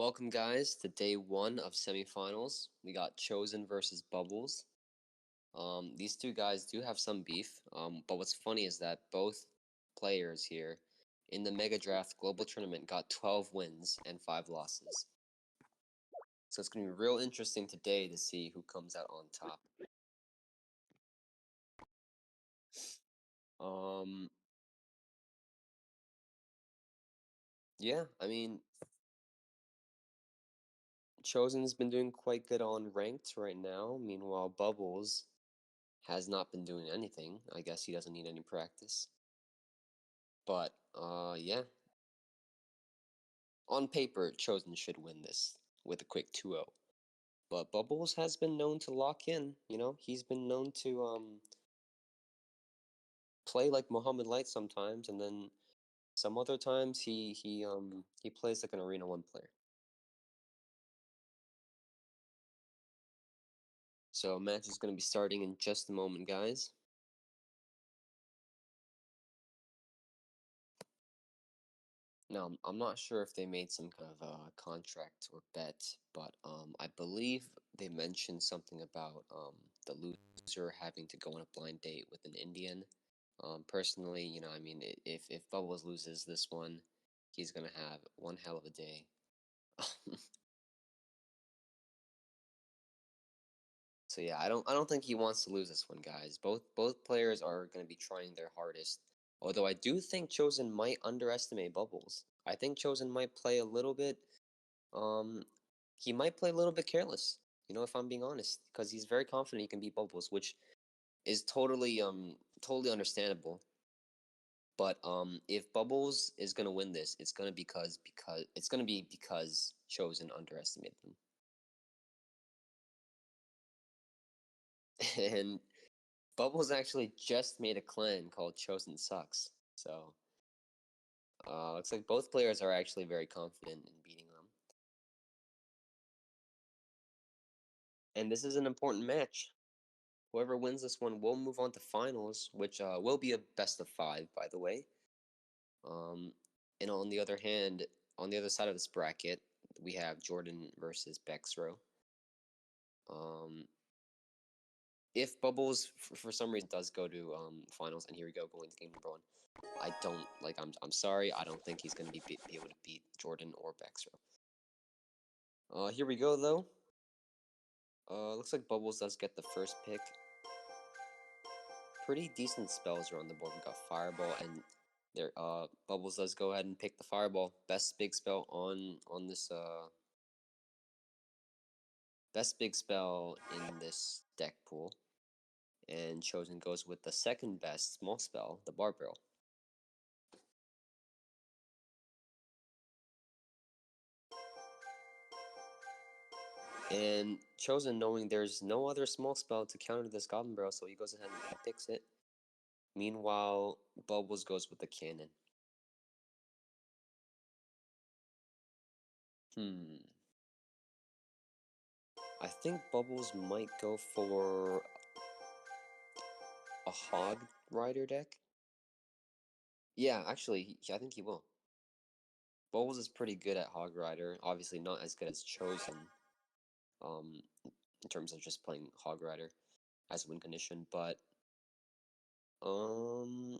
Welcome, guys, to day one of semifinals. We got Chosen versus Bubblez. These two guys do have some beef, but what's funny is that both players here in the Mega Draft Global Tournament got 12 wins and 5 losses. So it's going to be real interesting today to see who comes out on top. Yeah, I mean, Chosen's been doing quite good on ranked right now. Meanwhile, Bubblez has not been doing anything. I guess he doesn't need any practice. But, yeah. On paper, Chosen should win this with a quick 2-0. But Bubblez has been known to lock in, he's been known to play like Muhammad Light sometimes, and then some other times he plays like an Arena 1 player. So match is going to be starting in just a moment, guys. Now, I'm not sure if they made some kind of contract or bet, but I believe they mentioned something about the loser having to go on a blind date with an Indian. Personally, I mean, if Bubblez loses this one, he's gonna have one hell of a day. So yeah, I don't think he wants to lose this one, guys. Both players are gonna be trying their hardest. Although I do think Chosen might underestimate Bubblez. I think Chosen might play a little bit. He might play a little bit careless. If I'm being honest, because he's very confident he can beat Bubblez, which is totally understandable. But if Bubblez is gonna win this, it's gonna be because Chosen underestimated him. And Bubblez actually just made a clan called Chosen Sucks. So looks like both players are actually very confident in beating them. And this is an important match. Whoever wins this one will move on to finals, which will be a best of 5, by the way. And on the other hand, on the other side of this bracket, we have Jordan versus Bexro. If Bubblez for some reason does go to finals, and here we go, going to game number 1, I don't like. I'm sorry. I don't think he's gonna be able to beat Jordan or Bexro. Here we go though. Looks like Bubblez does get the first pick. Pretty decent spells are on the board. We got Fireball, and there Bubblez does go ahead and pick the Fireball. Best big spell on this best big spell in this deck pool. And Chosen goes with the second best small spell, the Barbarrel. And Chosen, knowing there's no other small spell to counter this Goblin Barrel, so he goes ahead and picks it. Meanwhile, Bubblez goes with the Cannon. I think Bubblez might go for a Hog Rider deck. Yeah, actually, I think he will. Bubblez is pretty good at Hog Rider. Obviously, not as good as Chosen. In terms of just playing Hog Rider as a win condition, but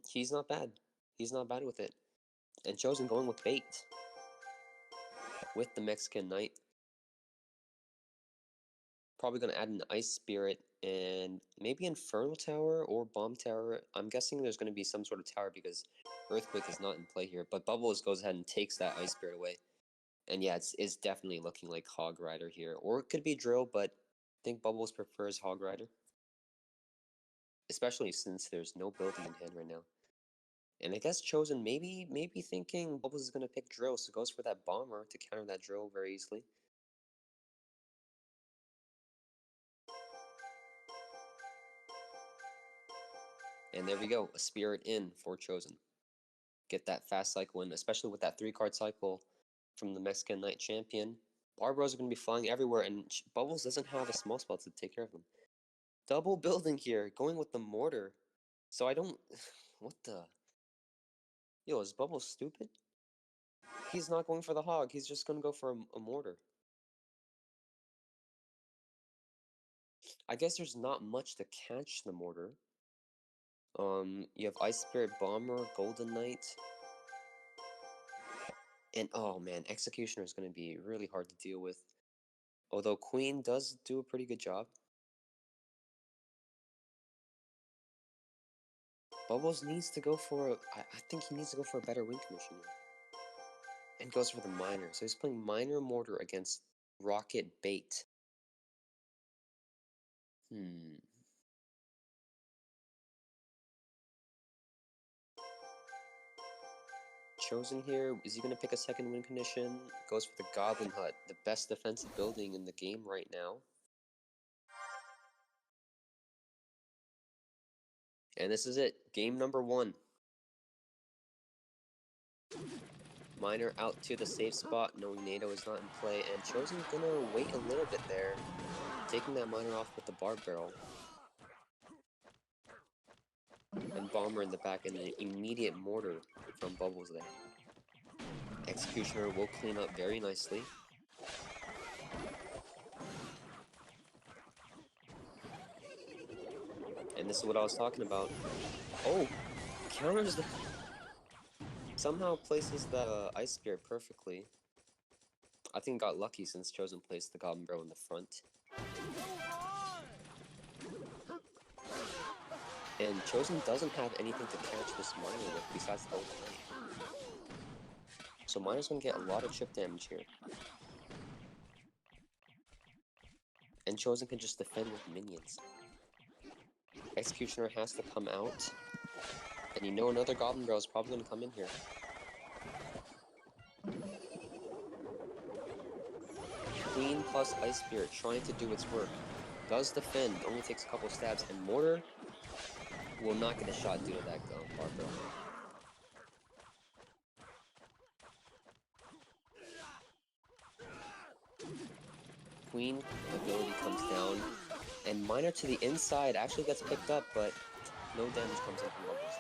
he's not bad. He's not bad with it. And Chosen going with bait with the Mexican Knight. Probably gonna add an Ice Spirit and maybe Infernal Tower or Bomb Tower. I'm guessing there's gonna be some sort of tower because Earthquake is not in play here. But Bubblez goes ahead and takes that Ice Spirit away. And yeah, it's definitely looking like Hog Rider here. Or it could be Drill, but I think Bubblez prefers Hog Rider. Especially since there's no building in hand right now. And I guess Chosen maybe thinking Bubblez is going to pick Drill, so goes for that Bomber to counter that Drill very easily. And there we go, a Spirit in for Chosen. Get that fast cycle in, especially with that 3-card cycle from the Mexican Knight Champion. Barbaros are going to be flying everywhere, and Bubblez doesn't have a small spell to take care of them. Double building here, going with the Mortar. So I don't... What the... Yo, is Bubblez stupid? He's not going for the hog. He's just going to go for a mortar. I guess there's not much to catch the mortar. You have Ice Spirit Bomber, Golden Knight. And, oh man, Executioner is going to be really hard to deal with. Although Queen does do a pretty good job. Bubblez needs to go for I think he needs to go for a better win condition here. And goes for the Miner. So he's playing Miner Mortar against Rocket Bait. Chosen here, is he going to pick a second win condition? Goes for the Goblin Hut, the best defensive building in the game right now. And this is it, game number 1. Miner out to the safe spot, knowing NATO is not in play, and Chosen gonna wait a little bit there, taking that Miner off with the Barb Barrel. And Bomber in the back, and an immediate mortar from Bubblez there. Executioner will clean up very nicely. And this is what I was talking about. Oh! Counters the... Somehow places the Ice Spirit perfectly. I think got lucky since Chosen placed the Goblin Barrel in the front. And Chosen doesn't have anything to catch this Miner with besides the Golden Knight. So Miner's gonna get a lot of chip damage here. And Chosen can just defend with minions. Executioner has to come out. And you know another Goblin Barrel is probably gonna come in here. Queen plus Ice Spirit trying to do its work. Does defend, only takes a couple stabs, and Mortar will not get a shot due to that Barb Barrel. Queen ability comes down, and Miner to the inside actually gets picked up, but no damage comes in from Bubblez.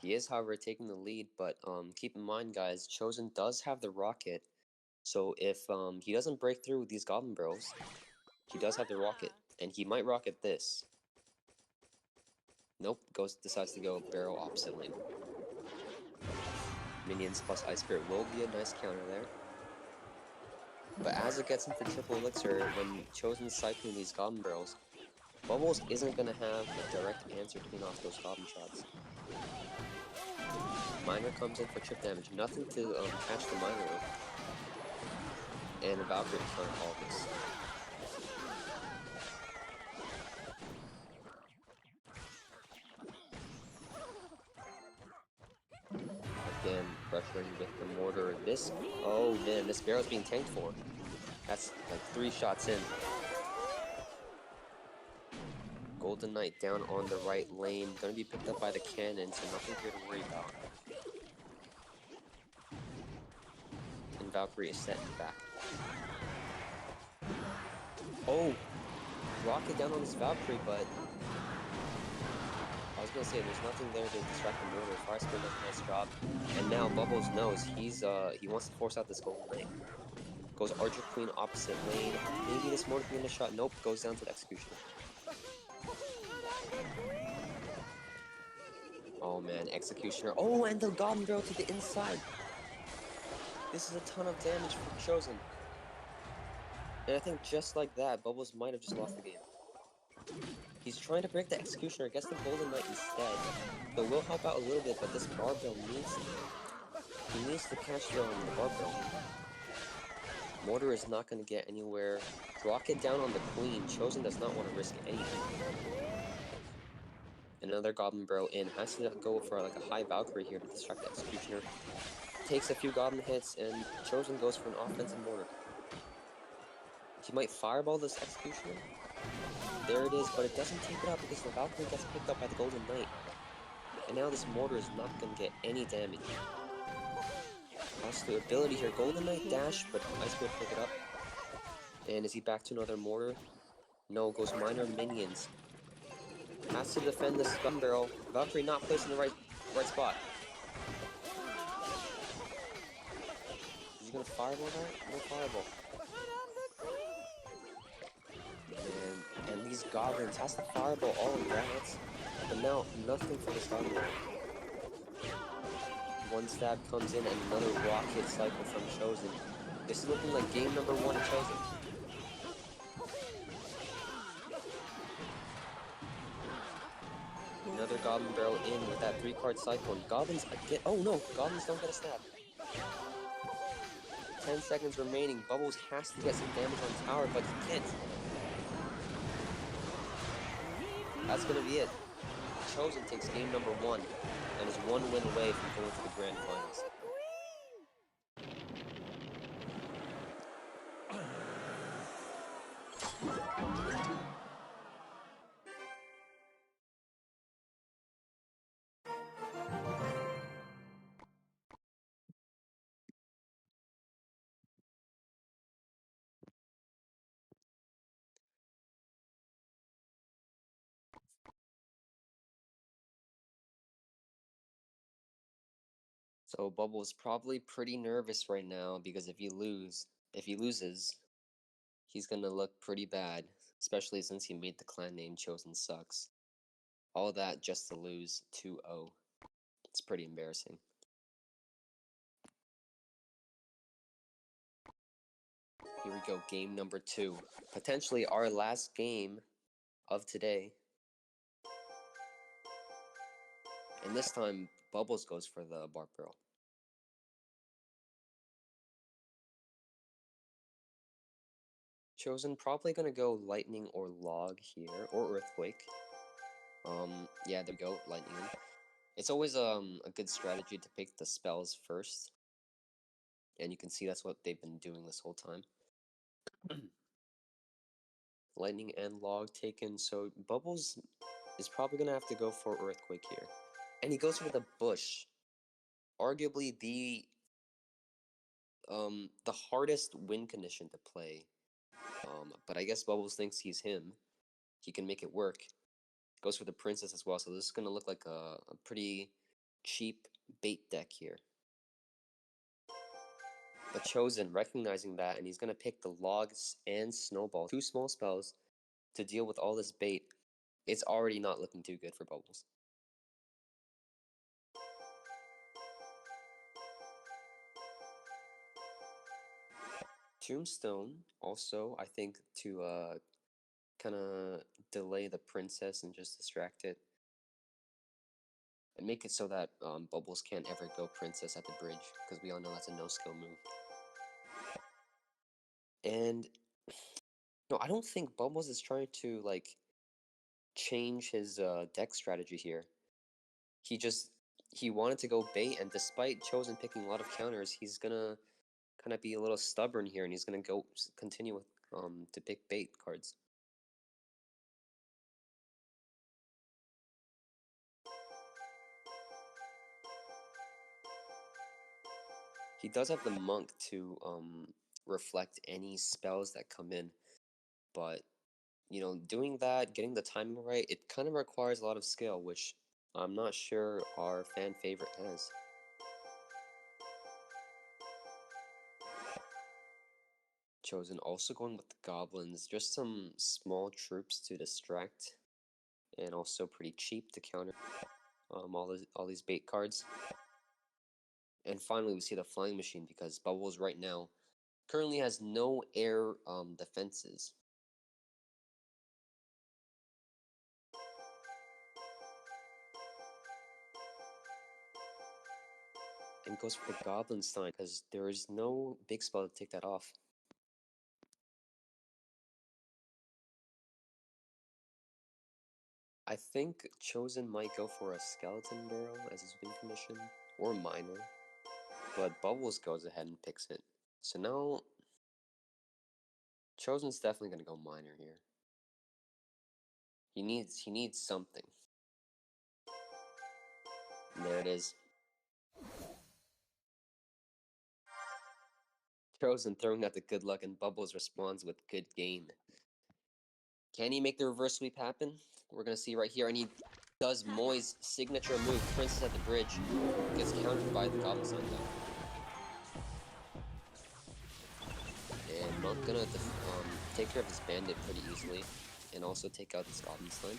He is, however, taking the lead, but keep in mind, guys, Chosen does have the rocket, so if he doesn't break through with these Goblin Barrels, he does have the rocket, and he might rocket this. Nope, decides to go barrel opposite lane. Minions plus Ice Spirit will be a nice counter there. But as it gets into triple elixir, when Chosen's cycling these Goblin Barrels, Bubblez isn't going to have a direct answer to clean off those Goblin shots. Miner comes in for chip damage, nothing to catch the Miner with. And a Valkyrie in front of all this. Again, pressuring with the mortar. Oh man, this barrel's being tanked for. That's like 3 shots in. Golden Knight down on the right lane, gonna be picked up by the cannon, so nothing here to worry about. And Valkyrie is set in the back. Oh! Rocket down on this Valkyrie, but I was gonna say there's nothing there to distract the mortar. Firespin does a nice job. And now Bubblez knows he wants to force out this Golden Knight. Goes Archer Queen opposite lane. Maybe this mortar can get a shot. Nope, goes down to the Executioner. Oh man, Executioner. Oh, and the Goblin Barrel to the inside. This is a ton of damage for Chosen. And I think just like that, Bubblez might have just lost the game. He's trying to break the Executioner, gets the Golden Knight instead. So will help out a little bit, but this Barb Barrel needs to catch the Barb Barrel. Mortar is not going to get anywhere. Rocket down on the Queen. Chosen does not want to risk anything. Another Goblin Barrel in. Has to go for like a high Valkyrie here to distract the Executioner. Takes a few Goblin hits, and Chosen goes for an offensive mortar. He might fireball this Executioner. There it is, but it doesn't take it out because the Valkyrie gets picked up by the Golden Knight. And now this mortar is not going to get any damage. That's the ability here. Golden Knight dash, but Ice Spirit pick it up. And is he back to another mortar? No, goes Miner minions. Has to defend this gun barrel. Valkyrie not placed in the right spot. Is he gonna fireball that? No fireball. And these goblins has to fireball all of that. But now nothing for this goblin. One stab comes in and another rocket cycle from Chosen. This is looking like game number 1 of Chosen. Another Goblin Barrel in with that 3-card Cyclone. Goblins get. Oh no! Goblins don't get a stab. 10 seconds remaining. Bubblez has to get some damage on tower, but he can't. That's gonna be it. Chosen takes game number 1 and is 1 win away from going to the grand finals. So Bubblez probably pretty nervous right now because if he loses, he's gonna look pretty bad, especially since he made the clan name Chosen Sucks. All that just to lose 2-0. It's pretty embarrassing. Here we go, game number 2. Potentially our last game of today. And this time, Bubblez goes for the Bark Barrel. Chosen probably gonna go Lightning or Log here, or Earthquake. Yeah, there we go, Lightning. It's always a good strategy to pick the spells first. And you can see that's what they've been doing this whole time. Lightning and Log taken, so Bubblez is probably gonna have to go for Earthquake here. And he goes for the Bush. Arguably the hardest win condition to play. But I guess Bubblez thinks he's him. He can make it work. Goes for the Princess as well, so this is gonna look like a pretty cheap bait deck here. But Chosen, recognizing that, and he's gonna pick the Logs and Snowball, 2 small spells, to deal with all this bait. It's already not looking too good for Bubblez. Tombstone, also, I think, to kind of delay the Princess and just distract it. And make it so that Bubblez can't ever go Princess at the bridge, because we all know that's a no-skill move. And no, I don't think Bubblez is trying to like change his deck strategy here. He wanted to go bait, and despite Chosen picking a lot of counters, he's gonna kind of be a little stubborn here, and he's gonna continue with to pick bait cards. He does have the Monk to reflect any spells that come in, but you know, doing that, getting the timing right, it kind of requires a lot of skill, which I'm not sure our fan favorite has. Chosen also going with the goblins, just some small troops to distract, and also pretty cheap to counter all these bait cards. And finally, we see the flying machine because Bubblez right now currently has no air defenses. And goes for the Goblin Stein because there is no big spell to take that off. I think Chosen might go for a Skeleton Barrel as his win condition, or Miner, but Bubblez goes ahead and picks it. So now, Chosen's definitely going to go Miner here. He needs something. And there it is. Chosen throwing out the good luck, and Bubblez responds with good game. Can he make the reverse sweep happen? We're going to see right here. And he does Moy's signature move, Princess at the bridge. Gets countered by the Goblin Sign though. And Monk gonna take care of his bandit pretty easily. And also take out this Goblin Sign.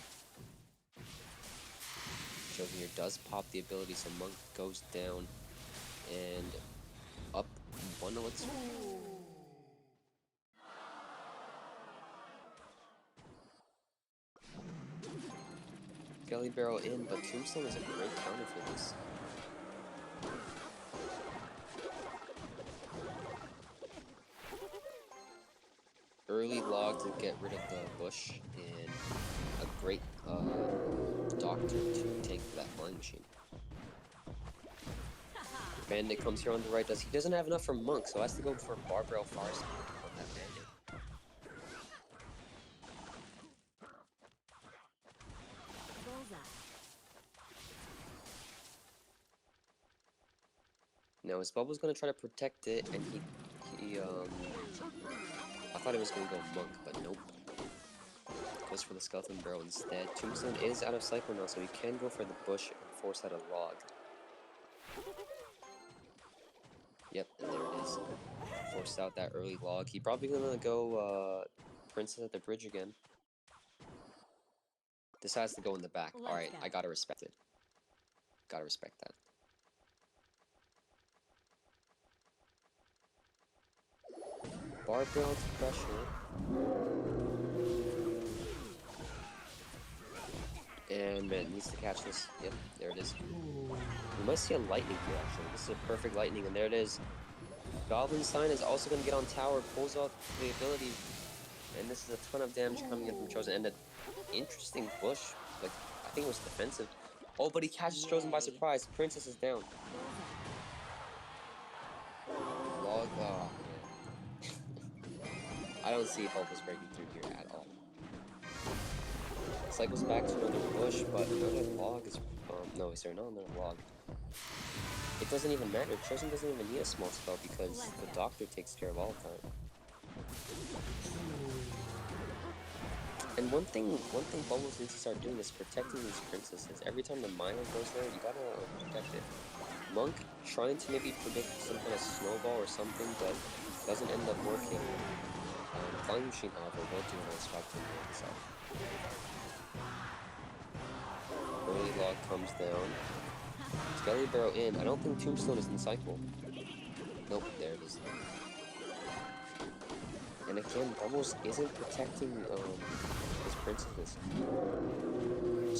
Chosen here does pop the ability, so Monk goes down. And up one. Let's. Skelly Barrel in, but Tombstone is a great counter for this. Early log to get rid of the bush, and a great doctor to take that flying machine. Bandit comes here on the right. He doesn't have enough for Monk, so has to go for Barbell Fire Speed on that Bandit. Now his Bubble's gonna try to protect it, and he I thought he was gonna go Monk, but nope. Goes for the Skeleton Barrel instead. Tombstone is out of cycle now, so he can go for the bush and force out a log. Yep, and there it is. Forced out that early log. He probably gonna go Princess at the bridge again. Decides to go in the back. Alright, I gotta respect it. Gotta respect that. Barbell to pressure. And man, needs to catch this. Yep, there it is. We might see a lightning here actually. This is a perfect lightning, and there it is. Goblin Sign is also gonna get on tower, pulls out the ability, and this is a ton of damage coming in from Chosen. And an interesting bush. Like, I think it was defensive. Oh, but he catches Chosen by surprise. Princess is down. Log. Oh, man. I don't see Bubblez breaking through here at all. Cycles back to another bush, but another log is. No, sorry, not another log. It doesn't even matter. Chosen doesn't even need a small spell because the doctor takes care of all of that. And one thing Bubblez needs to start doing is protecting these princesses. Every time the miner goes there, you gotta protect it. Monk trying to maybe predict some kind of snowball or something, but doesn't end up working. Flying Machine, however, will do a nice job to work this out. Early log comes down. Skelly Barrow in. I don't think Tombstone is in cycle. Nope, there it is. And again, Bubblez isn't protecting his princesses.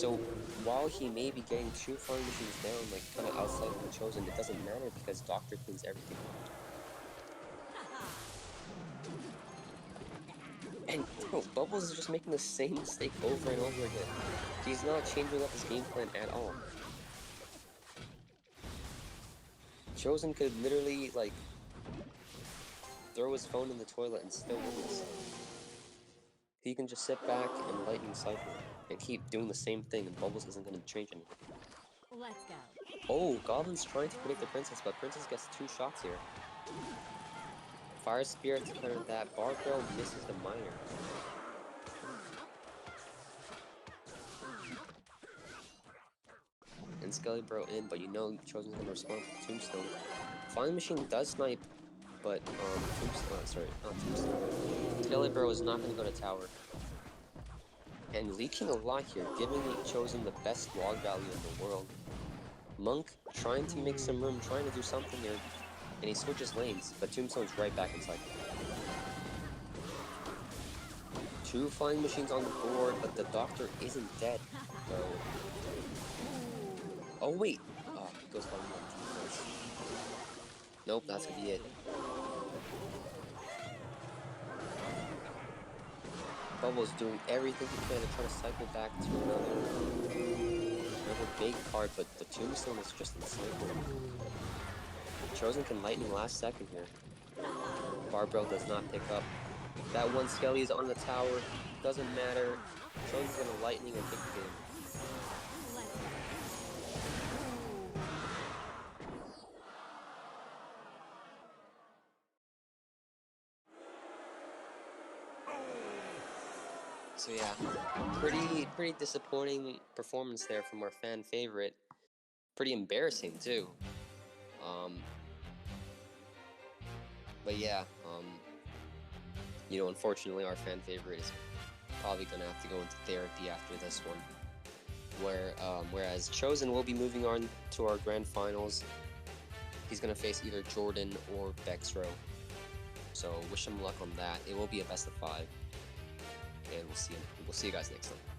So while he may be getting 2 flying machines down, like kind of outside of the Chosen, it doesn't matter because Doctor cleans everything up. And bro, Bubblez is just making the same mistake over and over again. He's not changing up his game plan at all. Chosen could literally like throw his phone in the toilet and still win this. He can just sit back and lightning cycle and keep doing the same thing, and Bubblez isn't going to change anything. Let's go. Oh, Goblin's trying to predict the Princess, but Princess gets 2 shots here. Fire Spirit to counter that. Barbell misses the miner. And Skelly Bro in, but you know Chosen's going to respond to Tombstone. Flying Machine does snipe, but Tombstone, sorry, not Tombstone. Skelly Bro is not going to go to tower. And leaking a lot here, giving Chosen the best log value in the world. Monk trying to make some room, trying to do something here, and he switches lanes, but Tombstone's right back in cycle. 2 flying machines on the board, but the Doctor isn't dead. So... Oh wait! Oh, it goes by 1. Nope, that's gonna be it. Bubblez doing everything he can to try to cycle back to another big card, but the Tombstone is just in cycle. Chosen can lightning last second here. Barbell does not pick up. That one Skelly is on the tower. Doesn't matter. Chosen's gonna lightning and take the game. So yeah, pretty disappointing performance there from our fan favorite. Pretty embarrassing too. Um, but yeah, unfortunately, our fan favorite is probably gonna have to go into therapy after this one. Whereas Chosen will be moving on to our grand finals. He's gonna face either Jordan or Bexro. So wish him luck on that. It will be a best of 5, and we'll see you guys next time.